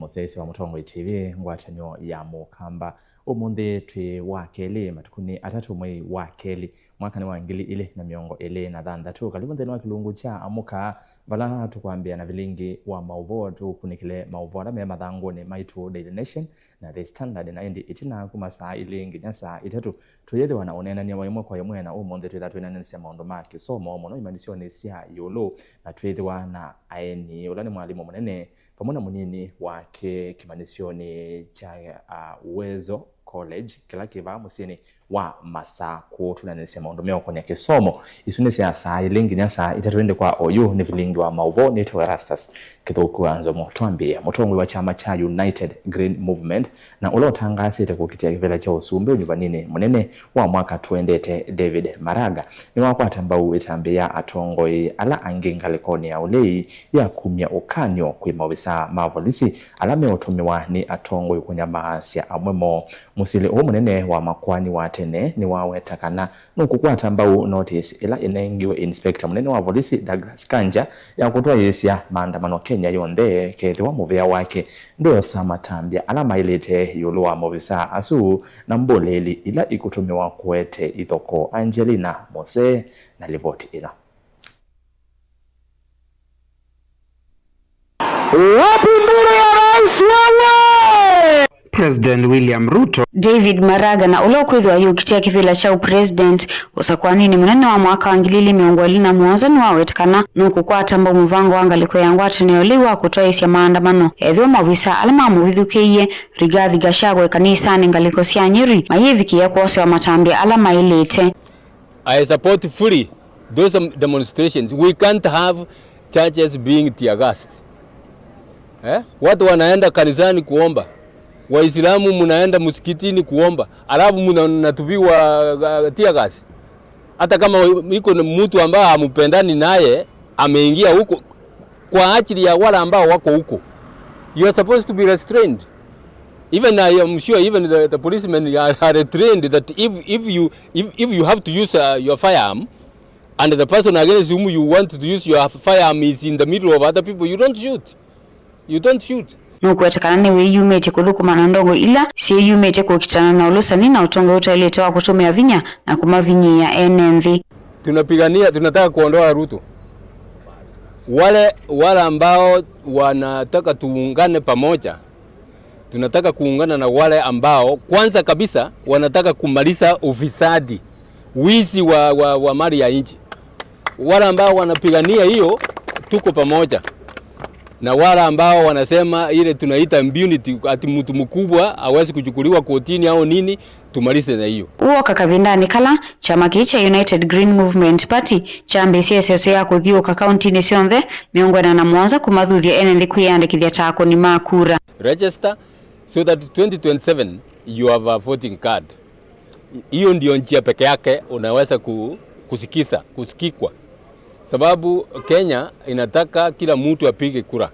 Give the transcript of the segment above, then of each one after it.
Musesi wa Mutongo TV ngwatanyo ya mukamba umundi twi wakeli matukuni atatu mwei wakeli mwaka ni wangili ile na miongo ile na thandatu kalibu ntheni wa kilungu cha amuka vala tukwambia na vilingi wa mauvo tukunikile mauvo ala mema thanguni maitu Daily Nation na The Standard na indi itina kuma saa ilingi nyasa itatu tuyeli wana unena ni waimwe kwa yamwe na umundi tuithatu inanensia maondo ma kisomo mono imanisio ni sia yolo na tuyeli wana aeni ulani mwalimu munene pamoja munini wake kimanisioni cha Uwezo College kila kiva musini wa Masako tunanensia maondo meo kwenye kisomo isunisi ya saa ilingi nyasa itatuende kwa oyu ni vilingi wa mauvo ni Erastus kithuku anzo tuambia Mutongo wa chama cha United Green Movement na ulotangasi itakukitia kivela cha usumbe nyuvanini munene wa mwaka tuendete David Maraga ni wakwata mbau itambia atongoi ala angingalikoni ya ulei ya kumya ukanyo kuimawisa mavolisi alame utumiwa ni atongoi kwenye mahasia amwemo musili munene wa makwani watene ni wawetakana nukukwata mbau notice ila inengiwe inspector munene wa volisi Douglas Kanja ya kutoa yesia maandamano Kenya yonde kete wa muvea wake ndio sama tambia alama ilete yulu wa movisa asu na mboleli ila ikutumiwa kuete ithoko Angelina Mose na livoti ila wapi mbele ya rais wewe President William Ruto David Maraga na ulokwithwa yukitia kivila cha president usakwanini munene wa mwaka wangilili miongo na muonza ni wawetakana nukukwata mbao muvango wangaliko yangwate neoliwa kutoa isia maandamano edhio mavisa alama muwithukiie Rigathi Gachagua kanisani ngaliko sia Nyeri mayiviki ya kuose wa matambia alama ilete. I support fully those demonstrations. We can't have churches being tear gassed. Watu wanaenda kanisani kuomba, Waislamu munaenda msikitini kuomba, alafu mnatupiwa tear gas. Hata kama iko mtu ambaye hamupendani naye ameingia huko kwa ajili ya wale ambao wako huko, you are supposed to be restrained. Even I am sure even the policemen are trained that if you have to use your firearm and the person against whom you want to use your firearm is in the middle of other people, you don't shoot. You don't shoot. Nukuwetakana ni wiyumete kuthukuma ndongo ila si yumete kukitana na ulusani na utongo utailetewa kutumia vinya na kumavinyi ya NNV. Tunataka kuondoa Ruto. Wale ambao wanataka tuungane pamoja, tunataka kuungana na wale ambao kwanza kabisa wanataka kumaliza ufisadi, wizi wa mali ya nchi. Wale ambao wanapigania hiyo tuko pamoja. Na wala ambao wanasema ile tunaita impunity ati mtu mkubwa hawezi kuchukuliwa kotini au nini, tumalize na hiyo. Uo kakavindani kala chama kicha United Green Movement Party chambe CSS ya kuthiuka county ni sionthe miongwana na mwanza kumathuthia NNV kuyandikithia tako ni makura. Register so that 2027 you have a voting card. Hiyo ndio njia peke yake unaweza kusikikwa. Sababu Kenya inataka kila mtu apige kura.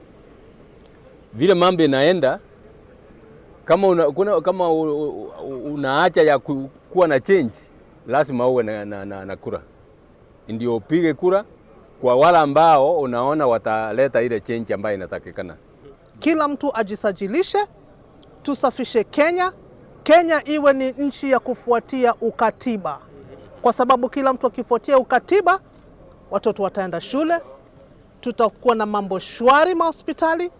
Vile mambo inaenda, kama unaacha ya kuwa na change, lazima uwe na kura. Ndio upige kura kwa wale ambao unaona wataleta ile change ambayo inatakikana. Kila mtu ajisajilishe, tusafishe Kenya. Kenya iwe ni nchi ya kufuatia ukatiba. Kwa sababu kila mtu akifuatia ukatiba, watoto wataenda shule, tutakuwa na mambo shwari mahospitali,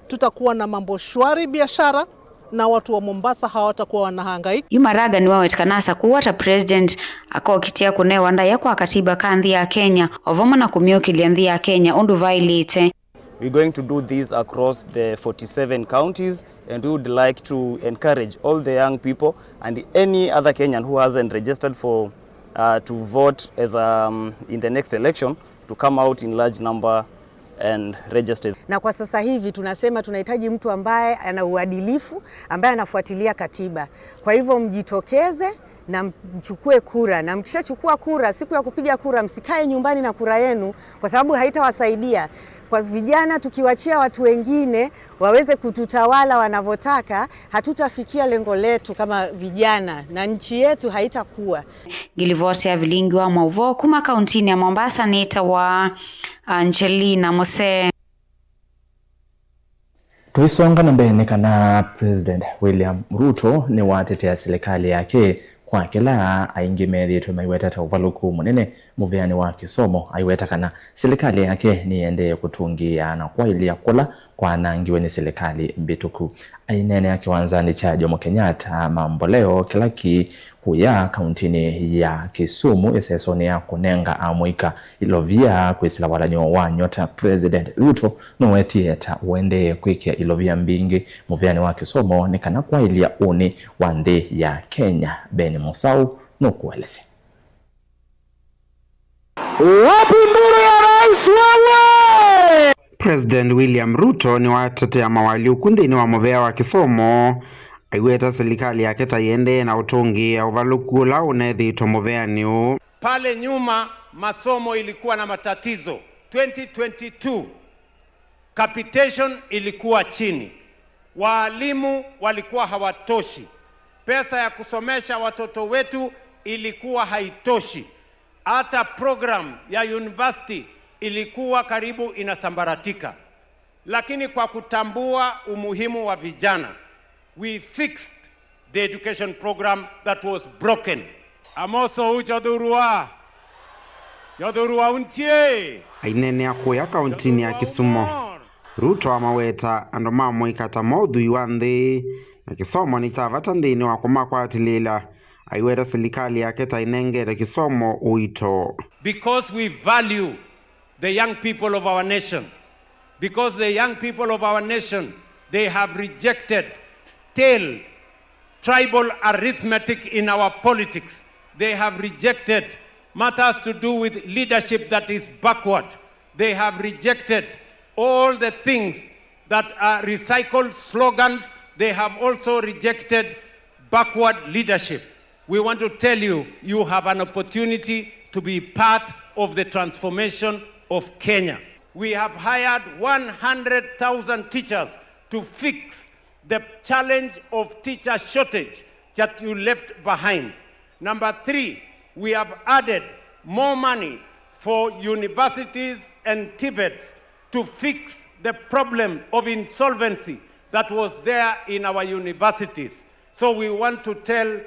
tutakuwa na mambo shwari biashara, na watu wa Mombasa hawatakuwa wanahangaika. Maraga ni wawetikanasa kuwata president akokitia kunewa nda yakwa katiba kanthi ya Kenya ovoma na kumiokilia nthi ya Kenya undu vailite. We're going to do this across the 47 counties, and we would like to encourage all the young people and any other Kenyan who hasn't registered to vote as in the next election to come out in large number and register. Na kwa sasa hivi tunasema tunahitaji mtu ambaye ana uadilifu, ambaye anafuatilia katiba. Kwa hivyo mjitokeze na mchukue kura, na mkishachukua kura, siku ya kupiga kura msikae nyumbani na kura yenu, kwa sababu haitawasaidia. Kwa vijana tukiwachia watu wengine waweze kututawala wanavotaka, hatutafikia lengo letu kama vijana na nchi yetu haitakuwa. Gilivote ya vilingi wa mauvo kuma kauntini ya Mombasa nita wa Angelina Mose. Tuisonga na mbele kana President William Ruto ni watetea serikali yake kwa kila aingimethi tumaiweta ta uvaluku munene muveani wa kisomo aiweta kana serikali yake ni ende kutungia na kwa ili yakola kwa nangiwe ni serikali mbituku ainene yake wanzani cha Jomo Kenyatta mamboleo kilaki kuya kauntini ya Kisumu esesoni ya kunenga amuika ilovia kuisila walanyo wa nyota President Ruto nowetieta uende kuikia ilovia mbingi muveani wa kisomo ni kana kwa ili ya uni wande ya Kenya. Beni Musau nukueleze. Wapinduru ya rais wewe! President William Ruto ni watetea mawali ukundini wa muvea wa kisomo aiweta serikali yake tayende na utungi ya uvaluku la unethi muvea niu. Pale nyuma masomo ilikuwa na matatizo. 2022 capitation ilikuwa chini, walimu walikuwa hawatoshi, pesa ya kusomesha watoto wetu ilikuwa haitoshi, hata program ya university ilikuwa karibu inasambaratika. Lakini kwa kutambua umuhimu wa vijana, we fixed the education program that was broken. Amoso uchadurua untie ainene ya kuya kauntini ya Kisumu Ruto amaweta ando mamuikata maudhui wa nthi na kisomo ni chavata nthini wa kumakwatilila aiweta serikali yake tainengere kisomo uito. Because we value the young people of our nation, because the young people of our nation, they have rejected stale tribal arithmetic in our politics. They have rejected matters to do with leadership that is backward. They have rejected all the things that are recycled slogans. They have also rejected backward leadership. We want to tell you, you have an opportunity to be part of the transformation of Kenya. We have hired 100,000 teachers to fix the challenge of teacher shortage that you left behind. Number 3, we have added more money for universities and TVETs to fix the problem of insolvency that was there in our universities. So we want to tell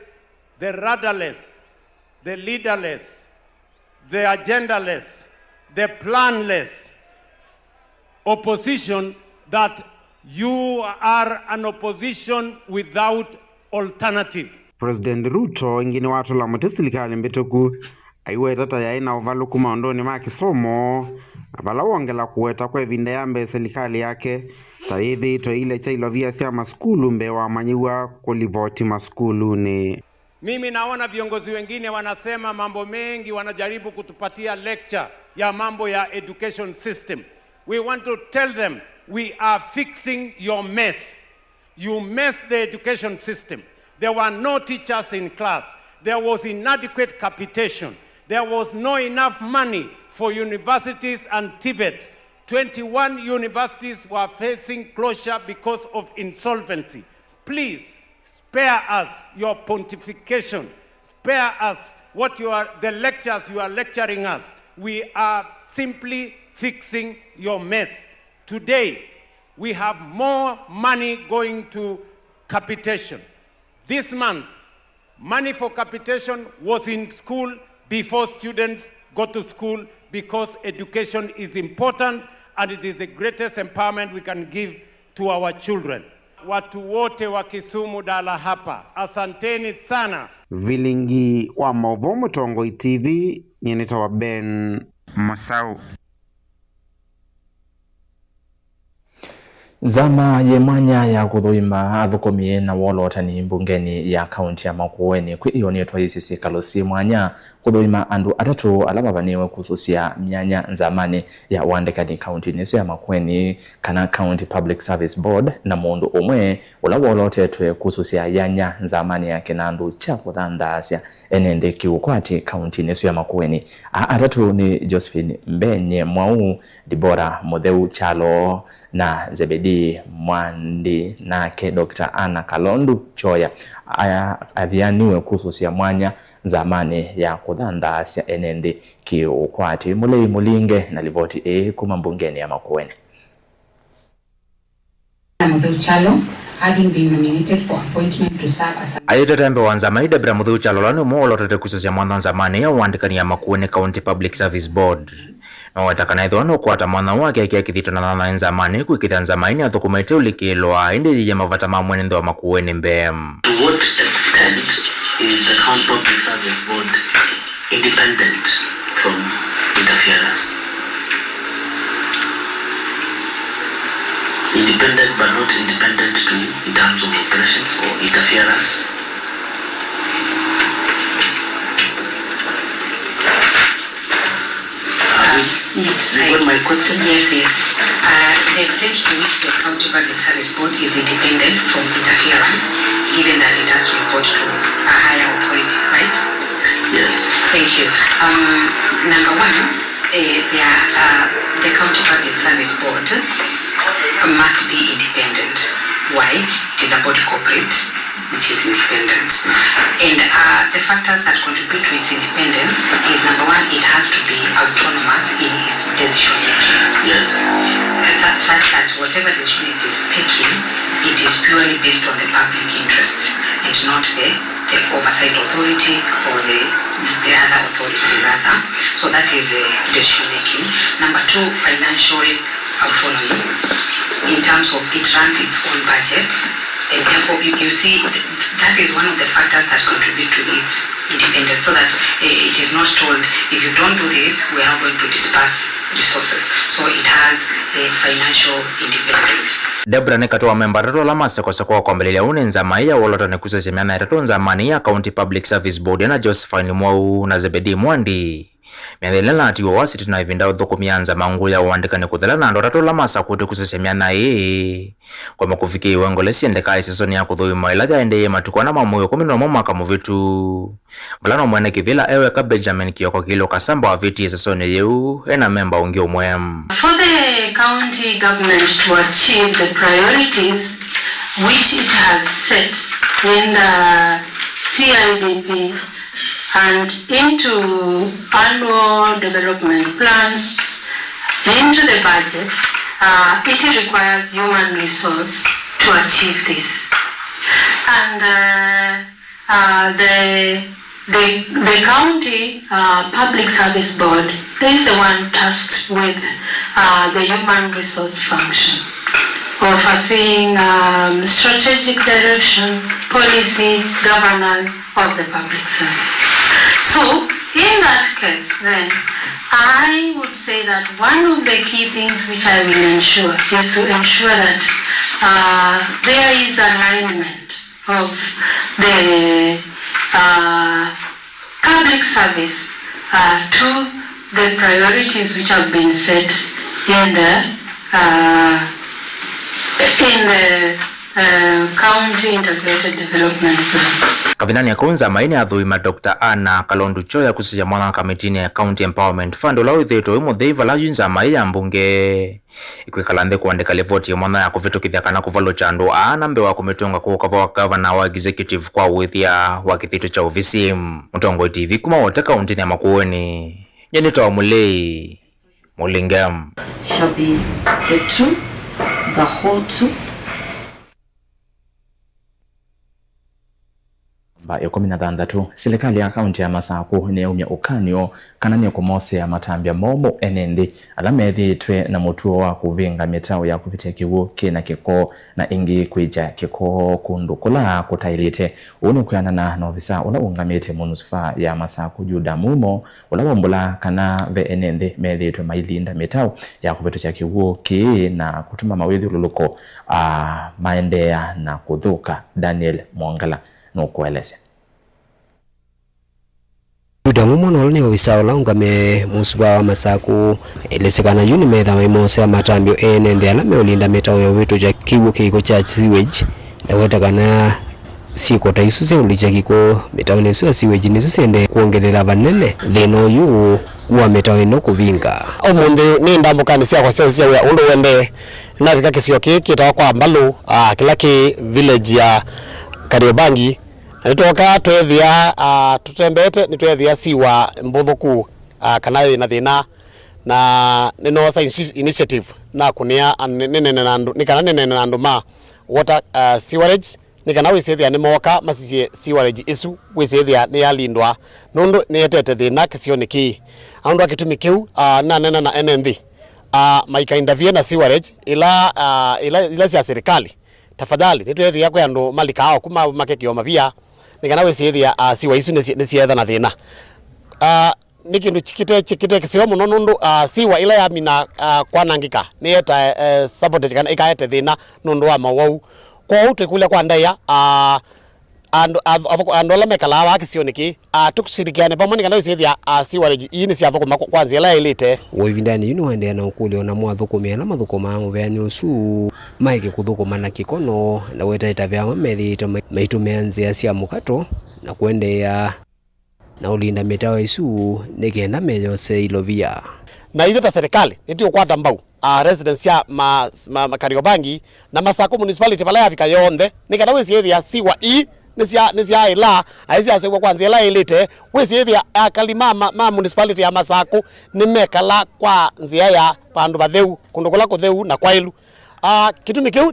the rudderless, the leaderless, the agendaless, the planless opposition that you are an opposition without alternative. President Ruto ingine watu la serikali mbituku aiweta tayaina uvaluku maondoni ma kisomo abala wongela kuweta kwa vinda yambe serikali yake taithi to ile cha ilovia sia maskulu mbe wa manyiwa kulivoti maskulu ni. Mimi naona viongozi wengine wanasema mambo mengi, wanajaribu kutupatia lecture ya mambo ya education system. We want to tell them we are fixing your mess. You messed the education system. There were no teachers in class. There was inadequate capitation. There was no enough money for universities and TVETs. 21 universities were facing closure because of insolvency. Please spare us your pontification. Spare us the lectures you are lecturing us. We are simply fixing your mess. Today, we have more money going to capitation. This month, money for capitation was in school before students go to school because education is important and it is the greatest empowerment we can give to our children. Watu wote wa Kisumu dala hapa, asanteni sana. Vilingi wa Movomo Tongo TV, nyeneta wa Ben Musau. Zama yemanya ya kuthuima athukumie na wolotani mbungeni ya kaunti ya Makueni kwi ionetwa isisi kalosi mwanya kuthuima andu atatu alababaniwe kususia myanya nzamani ya wandekani kaunti niso ya Makueni kana County Public Service Board na mundu umwe ula wolotetwe kususia yanya nzamani ya kenandu cha kuthandasya enende kiukwati kaunti niso ya Makueni. Atatu ni Josephine Mbenye Mwau, Dibora Mutheu Chalo na Zebedi Mwandi nake Dr. Anna Kalondu Choya athianiwe kususia mwanya nzamani ya kuthandasya enende kiukwati. Mulei Mulinge na livoti kuma mbungeni ya Makueni. having been nominated for appointment to serve as Ayete tembe wanzamani Debra Mutheu Kyallo ni muolo tete kusesya mwana nzamani ya uandikania Makueni County Public Service Board. No watakana idho no kwata mwana wake akithitana na nzamani kuikitha nzamani athukumete ulikilwa indi ya mavata mamwene ndo Makueni mbem. To what extent is the County Public Service Board independent from interference? Independent but not independent to in terms of operations or interference? Yes, you got my question? Yes. The extent to which the County Public Service Board is independent from interference, given that it has to report to a higher authority, right? Yes. Thank you. Number one, the County Public Service Board must be independent. Why? It is a body corporate which is independent. And the factors that contribute to its independence is number one, it has to be autonomous in its decision making. Yes. Such that whatever decision it is taking, it is purely based on the public interest and not the oversight authority or the other authority rather. So that is decision making. Number two, financial autonomy in terms of it runs its own budget, and therefore you see that is one of the factors that contribute to its independence, so that it is not told if you don't do this we are going to disperse resources. So it has a financial independence. Debra nekatoa memba tato la maseko kwa mbele ya nzamani ya wolota nekusesemiana tato nzamani ya County Public Service Board na Josephine Mwau na Zebedi Mwandi. Miandelena atiwa wasiti na ivinda udhukumia nzamangulu ya uandika ni kuthela na ndotato la masakuti kusesemiana kwa makufiki iwengo lesi endeka isisoni ya kuthui mailathi ya endeye matukwana mamuyo kumino mwaka muvitu. Balano mwene kivila ewe ka Benjamin Kioko Kilo Kasamba wa viti isisoni yeu ena memba ungi umwem. For the county government to achieve the priorities which it has set in the CIDP and into annual development plans, into the budget, it requires human resource to achieve this. And the county public service board is the one tasked with the human resource function, overseeing strategic direction, policy, governance of the public service. So, in that case, then, I would say that one of the key things which I will ensure is to ensure that there is alignment of the public service to the priorities which have been set in the county integrated development plans. Kavinani ya kunza maini adhuima Dr. Anna Kalondu Choya kusisya mwana kamitini ya County Empowerment Fund ula uitheto imo dheiva la junza maini ya mbunge ikuikalande kuandika levoti ya mwana ya kuvitu kithiakana kuvalo chandu mbe wa kumitunga kukava wa governor wa executive kwa uithia wa kithito cha ofisi Mtongo TV kuma wote kauntini ya Makueni nyenito wa mulei mulingam shall be the truth, the whole truth. Ya 16 serikali ya kaunti ya Masaku neumya ukanio kanani kumose ya matambia momo enendi alamethitwe na mutuo wa kuvinga mitao ya kupitia kiwu kina kiko na ingi kuija kiko kundukula kutailite uni kuyana na ofisa ula ungamite munusufa ya Masaku Juda Mumo ula wombula kana ve enendi methitwe mailinda mitao ya kupitia kiwu ki na kutuma mawithi ululuko maendea na kudhuka. Daniel Mwangala nukueleze. Juda Mumo nolani ofisa ulaungame musuba wa Masaku elesekana yuni metha maimose ya matambio enende alame ulinda metao ya wetu ja kiwu kiko cha sewage na wetakana siko taisuse ulicha kiko metao nesu ya sewage nesu sende kuongelela vanene theno yu uwa metao ino kuvinga omunthi ni ndambukani sia kwa sia ya undu wende na vika kisio kiki tawa kwa Mbalu kila ki village ya Kariobangi nitoka twethia tutembete nitwethia siwa mbuthuku kanayo na thina na ninosa initiative na kunia nene nandu nikana nene nandu ma water sewerage nikana wisethia ni moka masisie sewerage isu wisethia ni yalindwa nundu ni yetete thina kisioni ki andu akitumi kiu na nena na NND maika intervene na sewerage ila cia serikali tafadhali nitwethia kwa andu malikao kuma makekio mabia nikana wisethia siwa isu ni cietha na thina ni kindu chikite kisio muno nundu siwa ila ya mina kwanangika ni eta sabotage kana ikaete thina nundu wa mawau kwa utu kule kwa ndaya ando la mekala wa kisio niki tukushirikiane pamoja kana wisethia siwa ini cia thukuma kwanza ila ilite woivindani yuno wende na ukuli ona mwathukumia na mathukuma muveani usu maike kuthukuma na kikono na wetaita vya mamethi maitumia nzia cia mukato na kuendea na ulinda mitawa isu nikenda meyose ilovia na ithe ta serikali nitio kwata mbau residents ya Kariobangi na Masako municipality pala yapika yonde nikenda wisiethia siwa nisia ila aisia sewa kwanza ila ilite wisiethia kalima ma municipality ya Masako nimekala kwa nzia ya pandu batheu kundukula kutheu na kwailu kitumi kiu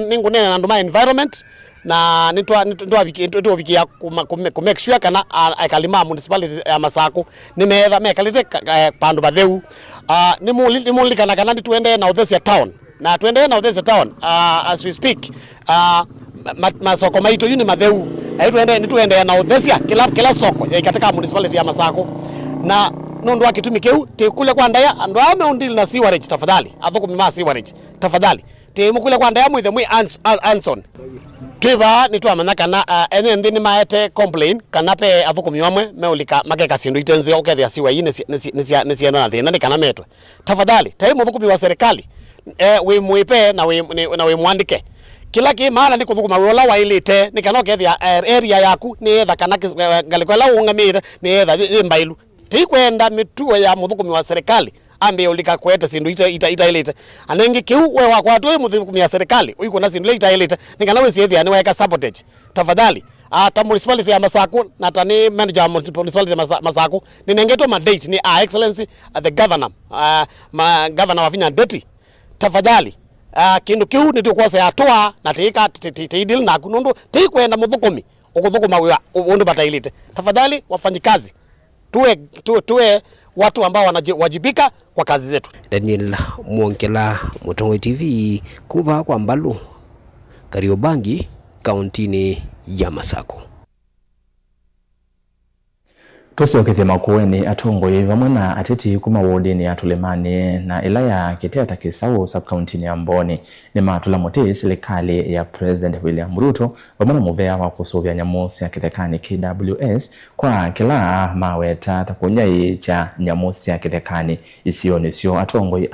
ni ngunena na nduma environment na nitwa bikia ku make sure kana akalima municipality ya Masako nimetha mekalite pandu batheu nimulikana kana tuende na Odhesia town na tuende na Odhesia town as we speak masoko maito yuni matheu tuende na Odhesia kila soko katika municipality ya Masako na nundu akitumi kiu tikule kwa ndaya andu ameundili na sewerage tafadhali athukumi ma sewerage tafadhali timukule kwa ndaya mwithe mwi Anson twiva nitwamanya kana NND ni maete complain kana pe athukumi wamwe meulika makeka sindu itenze ukethia siwa ini ni ciana na thina ni kana metwe tafadhali tai muthukumi wa serikali we mwipe na we mwandike kila ki maana ni kuthukuma rola wa ilite ni kana ukethia area yaku ni etha kana ngalikwela ungamire ni etha imbailu tikwenda mituo ya muthukumi wa serikali ambe ulika kwete sindu ita ilite anengi kiu we wakwa tu muthukumi ya serikali uiko na sindu ita ilite nikana we siethia ni weka sabotage tafadhali ta municipality ya Masako na tani manager municipality ya Masako ni nengeto ma date ni excellency the governor governor wa Vinya Ndeti tafadhali kindu kiu nitukwose atoa na tika tidil na kunundu tikwenda muthukumi ukuthukuma wa undu batailite tafadhali wafanyikazi tuwe watu ambao wanawajibika kwa kazi zetu. Daniel Mwongela, Mutongo TV, kuva kwa Mbalu, Kariobangi, kauntini ya Masako. Tusiokithia makueni atongoye vamwe na ateti kuma wodini ya Tulemani na ilaya kiteta Kisau sub-county ya Mboni ni matula mote serikali ya President William Ruto vamwe na muvea wa kusuvya nyamusi ya kithekani KWS kwa kila maweta takunyai cha nyamusi ya kithekani isiyonisio atongoye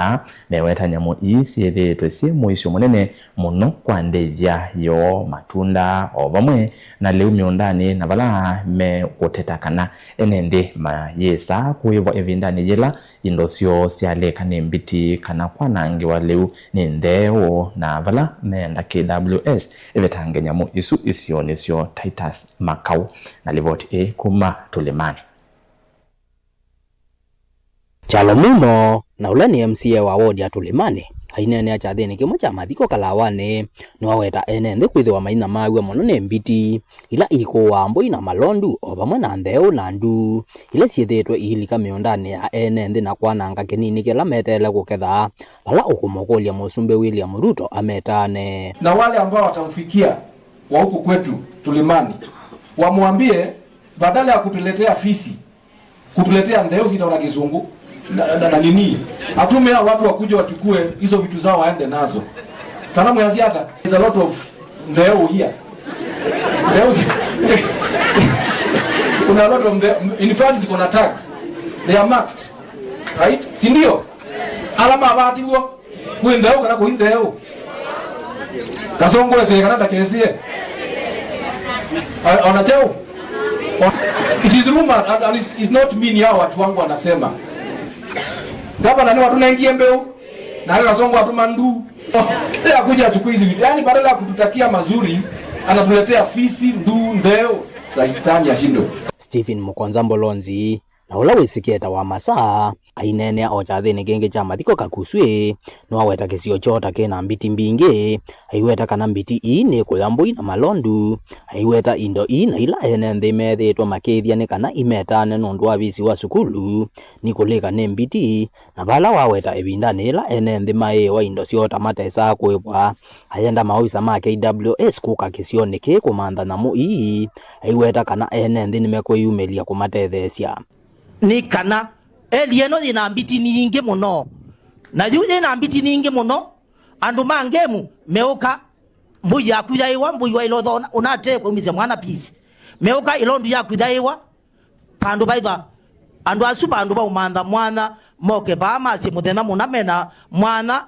meweta nyamu isiethe twesi muisho munene muno kwa ndeja yo matunda o vamwe na leu miondani na vala me kutetakana NND mayesa kuivo evindani yela indosio sialeka ni mbiti kana kwanangi wa leu ni ndeo na vala meenda KWS evetange nyamu isu isionisio Titus Makau na livoti kuma Tulemani. Chalo muno na ule ni MCA wa wodi ya Tulemani ainene acha thini kimwe cha mathiko kalawane no weta NND kwithwa maina mawe muno ne mbiti ila iko wambo ina malondu obamwe na ndeu na ndu ila ciethetwe ihilika miondani ya NND na kwananga kinini kila metele guketha bala ukumogolia musumbe William Ruto ametane na wale ambao watamfikia wa huku kwetu Tulemani wamwambie badala ya kutuletea fisi kutuletea ndeu zitaona kizungu na nini atume watu wakuja wachukue hizo vitu zao waende nazo talamu ya ziada. There's a lot of ndeo here kuna a lot of the in fact ziko na tag they are marked right si ndio alama abati huo kuindeo kana kuindeo kasongo ese kana takesie onachao it is rumored and it's not me ni hao watu wangu wanasema gavana ni watu naingie mbeu na hata kasongo watu mandu ya kuja achukue hizi vitu yani badala ya kututakia mazuri anatuletea fisi ndeo saitani ya shindo. Stephen Mukonza Mbolonzi na ula wisikieta wa masaa ainene ochathini kingi cha mathiko kakuswi no aweta kisio chota kena mbiti mbingi aiweta kana mbiti ini kuyambui na malondu aiweta indo ina ila ene nthi methitwa makithia ni kana imetane nondu wa visi wa sukulu ni kulika ni mbiti na vala waweta ebindani ila ene nthi mai wa indo siota matesa kwibwa ayenda maoisa ma KWS kuka kisio niki kumantha na mui aiweta kana ene nthi nimekwiyumilia kumatethesia ni kana elieno ina mbiti nyingi muno na yu ina mbiti nyingi muno andu mangemu meuka mbuya yakuyaiwa mbuya ilotho unate kumize mwana pisi meuka ilondu yakuyaiwa pandu baitha andu asuba andu ba umantha mwana moke ba masi muthena munamena mwana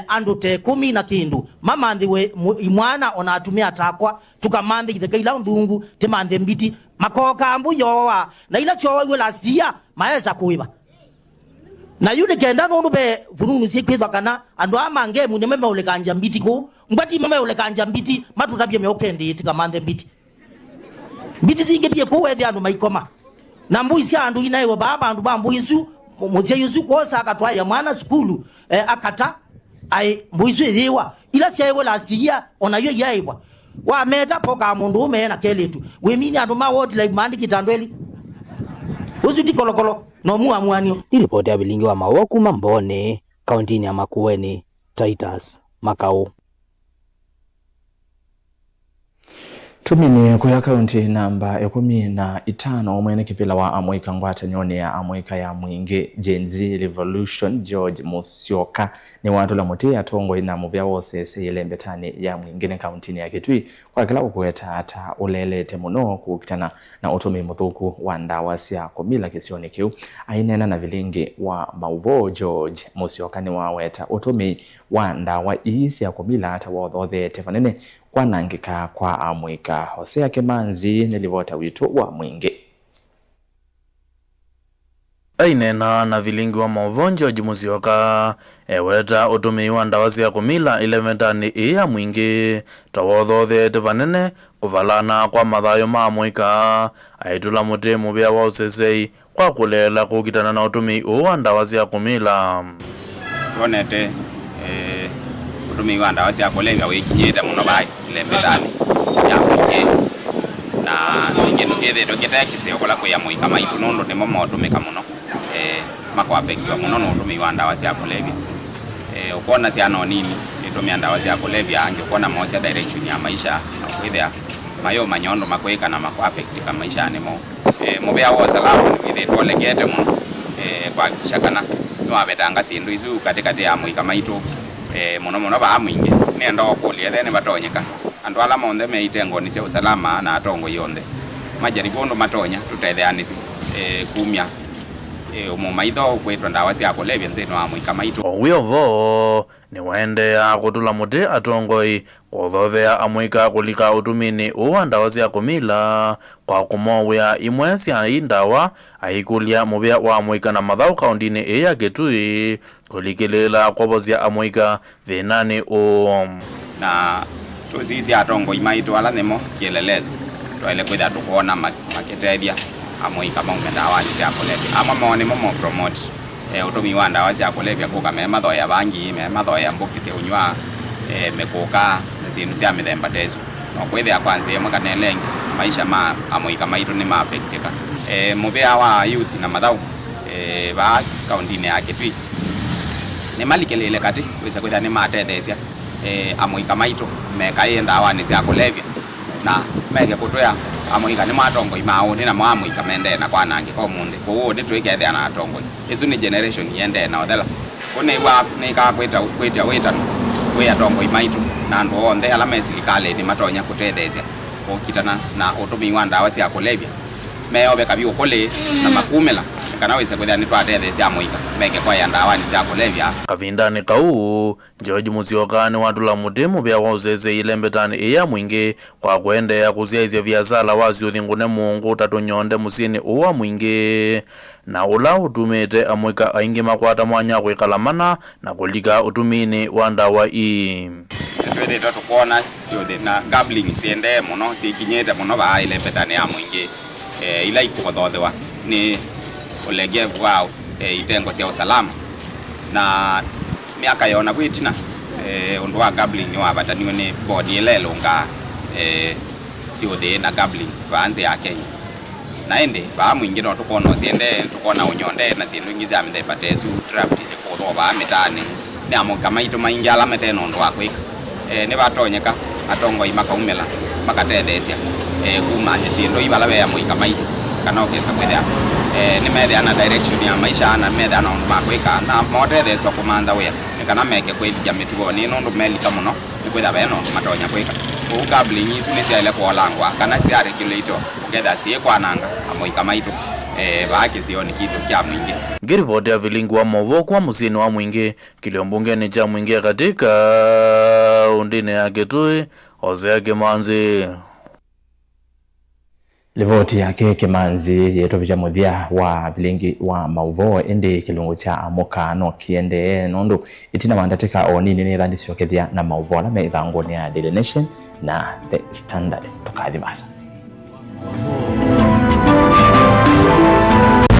andu te 10 na kindu mamanthi we mwana ona atumia takwa tukamanthi itheka ila ndungu timanthi mbiti makoka mbuyoa na ila chowa we last year maeza kuiba na yule kenda no be vununu sikwitha kana andu amange mu nememe ulekanja mbiti ku ngati mama ulekanja mbiti matutabye meopendi tikamanthe mbiti singe pie ku wethi andu maikoma na mbuisi andu inaiwe baba andu ba mbuisu muzie yusu kosa akatwaya mwana skulu akata ai mbuisu iliwa ila siaiwe last year ona yo yaibwa wa meta poka mundu ume na keletu we mini andu ma wodi like mandi kitandweli uzuti kolokolo no muamwanio. Ni ripoti ya Bilingi wa Maua kuma Mbone, kauntini ya Makueni, Titus Makau. Tumini kuya kaunti namba 15 mwene kipila wa Amwika ngwata nyoni ya Amwika ya Mwingi Gen Z Revolution George Musyoka ni watu la muti ya tongo ina muvya wose ile mbetani ya Mwingine kauntini ya Kitui kwa kila kukueta hata ulele temuno kukitana na utumi muthuku wa ndawa siya kumila kisioni kiu ainena na Vilingi wa Mauvo George Musyoka ni waweta utumi wa ndawa isi ya kumila hata wadhothe tefanene kwa nangika kwa Amwika. Hosea Kemanzi nilivota wito wa Mwingi. Ainena na Vilingi wa Mauvo George Musyoka eweta utumi wa ndawa cia kumila ile metani ya Mwingi tawothe tefanene kuvalana kwa mathayo ma Amwika aitula muti muvya wa usesei kwa kulela kukitana na utumi wa ndawa cia kumila ronete utumi wa ndawa cia kulevya wikinyite muno bai ile metani ya Mwingi na ngendo kethe dokitaki kula kwa Amwika maitu nondo nimo motumika muno mako affectwa muno no utumi wa ndawa cia kulevya ukona cia no nini situmia ndawa cia kulevya angekona moja direction ya maisha kwithia mayo manyondo makweka na mako affect kama maisha nimo mubea wa salamu withe tolekete muno kwa kishakana no abetanga sindu izu katikati ya Amwika maitu muno ba Mwingi ne ndo kulia thene batonyeka andu ala monde meitengo ni cia usalama na atongo yonde majaribondo matonya tutetheanisi kumya umumaitho kwetwa ndawa cia kulevya nzeno Amwika maitu owiyovo ni waendea kutula muti atongoi kuthothea Amwika kulika utumini wa ndawa cia kumila kwa kumowia imwe cia ndawa aikulia muvya wa Amwika na mathau kauntini ya Kitui kulikilila kwovozia Amwika thinani na tusisi atongoi maitu ala nimo kielelezo twaile kwitha tukuona maketethia Amwika maume ndawa cia kulevya ama mone mo promote utumi wa ndawa cia kulevya kuka me mathoya bangi me mathoya mbuki cia unywa mekuka zindu cia mithemba tezo no kwithia kwanza yemwe kana lengi maisha ma Amwika maitu ni ma affectika muvea wa youth na mathau ba kauntini ya Kitui ni malikelele kati wisa kwitha ni matethecia Amwika maitu meka ndawa ni cia kulevya na mege kutwea Amwika ni matongo imauni na Amwika mende na kwa nangi kwa munde kwa twikethia na atongo isu ni generation yende na othela kune wa ni ka kwita we atongo imaitu na ndo onthe ala mesilikale ni matonya kutethecia ukitana na utumi wa ndawa cia kulevya meobe kabi ukole na makumela kana wisa kwithia ni twatethecia Amwika mege kwa ya ndawa ni cia kulevya kavindani kau George Musyoka ni watula muti muvya wa usese ile mbetani ya Mwingi kwa kuendea kusiaithya viasala wasio thingune Mungu tatunyonde musini wa Mwingi na ula utumite Amwika aingi makwata mwanya kwikalamana na kulika utumini wa ndawa ii twende tukuona sio de na gambling siende muno sikinyete muno ba ile mbetani ya Mwingi ila ikuthothewa ni ulegevu wao itengo cia usalama na miaka yona gwitina undu wa gambling ni wabataniwe ni bodi ilelo nga ciothe na gambling banze ya Kenya na ende ba mwingi no tukona ciende tukona unyonde na cindu ingi cia mithemba tesu draft cia kuthwa ba mitani ni amo kama itu maingi ala meteno ndo wakwika ni batonyeka atongo imakaumela makatethecia kumanya cindu ibala be amo kama itu kana okesa kwethia ni methe ana direction ya maisha na methe ana ndo makwika na motethecio kumanza wea kana meke kwithia mitugo ni ndo melika muno ni kwetha beno matonya kwika u gambling isu ni cia ile kwa langwa kana cia regulator uketha cie kwa nanga amo kama itu baake sioni kitu kya mwingi ngirivoti ya vilingu wa movo kwa musini wa mwingi kilio mbungeni cha mwingi katika undine ya Kitui Hosea Kimanzi. Livoti yake Kimanzi yetovija muthia wa vilingi wa mauvo indi kilungu cha amoka no kiende nondu itina wandateka onini ni thandi ciokethia na mauvo ala me ithango ni ya Daily Nation na The Standard tukathimasa.